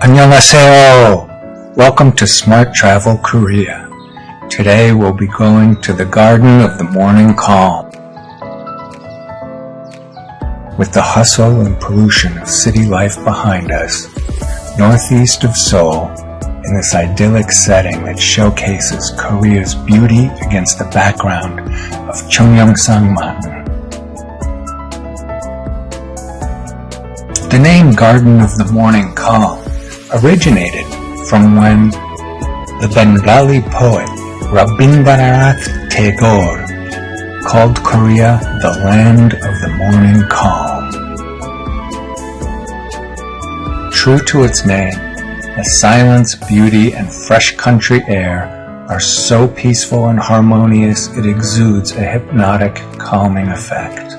Annyeonghaseyo! Welcome to Smart Travel Korea. Today we'll be going to the Garden of the Morning Calm. With the hustle and pollution of city life behind us, northeast of Seoul, in this idyllic setting that showcases Korea's beauty against the background of Cheongyeongsang Mountain. The name Garden of the Morning Calm originated from when the Bengali poet Rabindranath Tagore called Korea the land of the morning calm. True to its name, the silence, beauty, and fresh country air are so peaceful and harmonious it exudes a hypnotic, calming effect.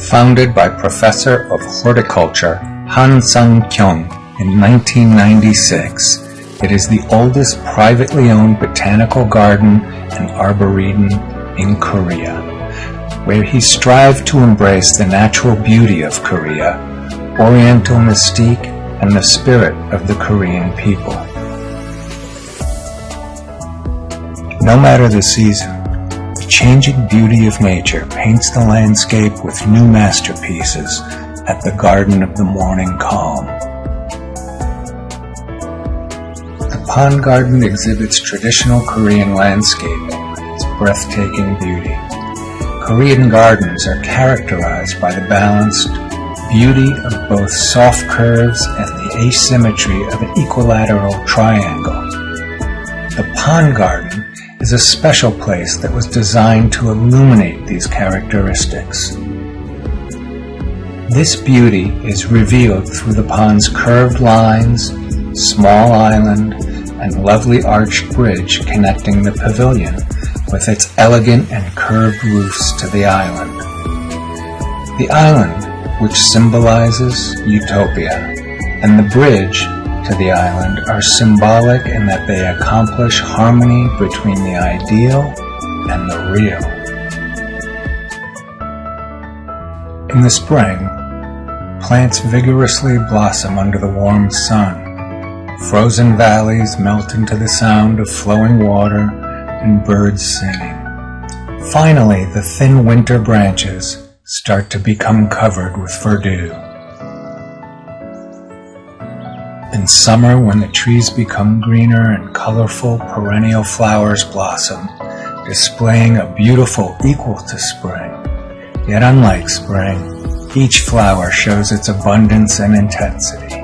Founded by Professor of Horticulture Han Sang-kyung in 1996, it is the oldest privately owned botanical garden and arboretum in Korea, where he strived to embrace the natural beauty of Korea, oriental mystique, and the spirit of the Korean people. No matter the season, the changing beauty of nature paints the landscape with new masterpieces at the Garden of the Morning Calm. The Pond Garden exhibits traditional Korean landscaping with its breathtaking beauty. Korean gardens are characterized by the balanced beauty of both soft curves and the asymmetry of an equilateral triangle. The Pond Garden is a special place that was designed to illuminate these characteristics. This beauty is revealed through the pond's curved lines, small island, and lovely arched bridge connecting the pavilion with its elegant and curved roofs to the island. The island, which symbolizes utopia, and the bridge to the island are symbolic in that they accomplish harmony between the ideal and the real. In the spring, plants vigorously blossom under the warm sun. Frozen valleys melt into the sound of flowing water and birds singing. Finally, the thin winter branches start to become covered with verdure. In summer, when the trees become greener and colorful perennial flowers blossom, displaying a beautiful equal to spring. Yet unlike spring, each flower shows its abundance and intensity.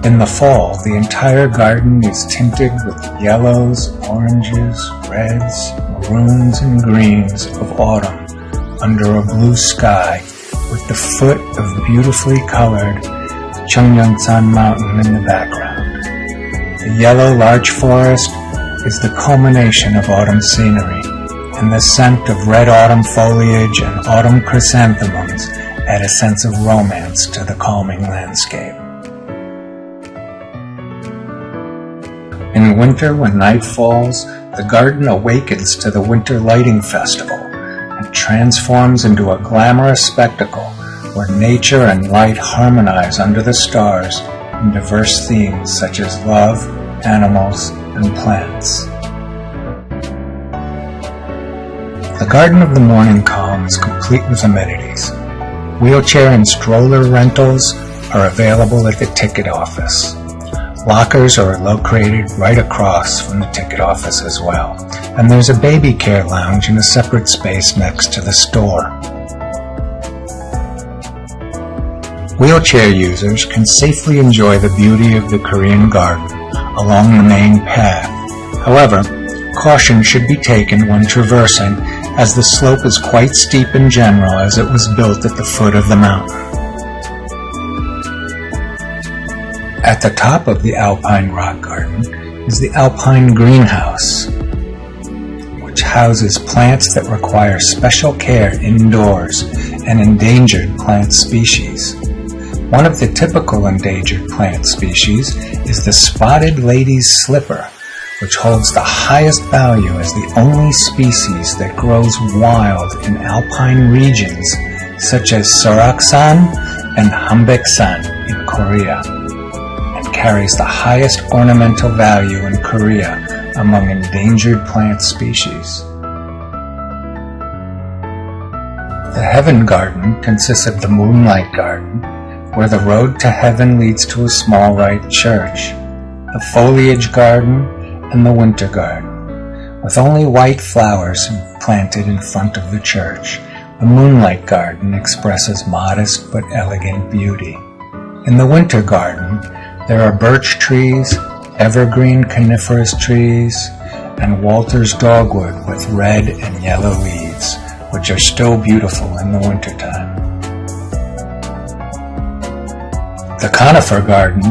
In the fall, the entire garden is tinted with yellows, oranges, reds, maroons, and greens of autumn under a blue sky with the foot of beautifully colored Cheongyeongsang Mountain in the background. The yellow larch forest is the culmination of autumn scenery, and the scent of red autumn foliage and autumn chrysanthemums add a sense of romance to the calming landscape. In winter, when night falls, the garden awakens to the Winter Lighting Festival and transforms into a glamorous spectacle where nature and light harmonize under the stars in diverse themes such as love, animals, and plants. The Garden of the Morning Calm is complete with amenities. Wheelchair and stroller rentals are available at the ticket office. Lockers are located right across from the ticket office as well, and there's a baby care lounge in a separate space next to the store. Wheelchair users can safely enjoy the beauty of the Korean garden along the main path. However, caution should be taken when traversing, as the slope is quite steep in general as it was built at the foot of the mountain. At the top of the Alpine Rock Garden is the Alpine Greenhouse, which houses plants that require special care indoors and endangered plant species. One of the typical endangered plant species is the spotted lady's slipper, which holds the highest value as the only species that grows wild in alpine regions such as Soraksan and Hambeksan in Korea, and carries the highest ornamental value in Korea among endangered plant species. The Heaven Garden consists of the Moonlight Garden, where the road to heaven leads to a small white church, the Foliage Garden, and the Winter Garden. With only white flowers planted in front of the church, the Moonlight Garden expresses modest but elegant beauty. In the Winter Garden, there are birch trees, evergreen coniferous trees, and Walter's dogwood with red and yellow leaves, which are still beautiful in the wintertime. The Conifer Garden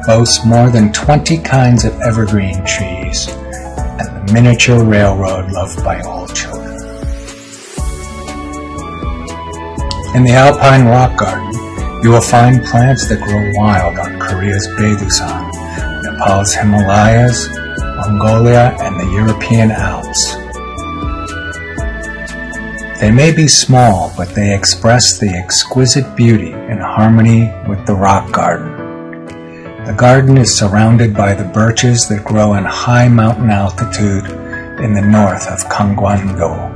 boasts more than 20 kinds of evergreen trees and the miniature railroad loved by all children. In the Alpine Rock Garden, you will find plants that grow wild on Korea's Baedusan, Nepal's Himalayas, Mongolia, and the European Alps. They may be small, but they express the exquisite beauty in harmony with the rock garden. The garden is surrounded by the birches that grow in high mountain altitude in the north of Gangwon-do.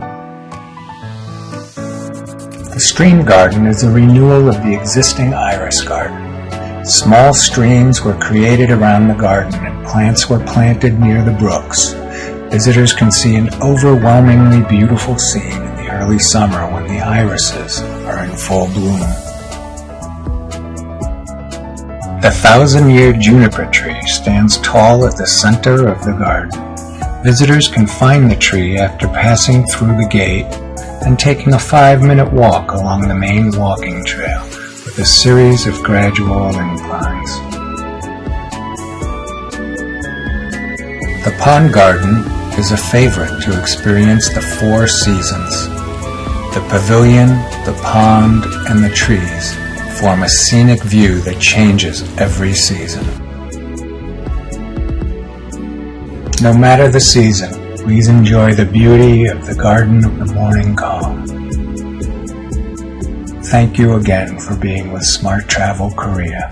The stream garden is a renewal of the existing iris garden. Small streams were created around the garden and plants were planted near the brooks. Visitors can see an overwhelmingly beautiful scene in the early summer when the irises are in full bloom. The 1,000-year juniper tree stands tall at the center of the garden. Visitors can find the tree after passing through the gate and taking a 5-minute walk along the main walking trail with a series of gradual inclines. The pond garden is a favorite to experience the 4 seasons. The pavilion, the pond, and the trees form a scenic view that changes every season. No matter the season, please enjoy the beauty of the Garden of the Morning Calm. Thank you again for being with Smart Travel Korea.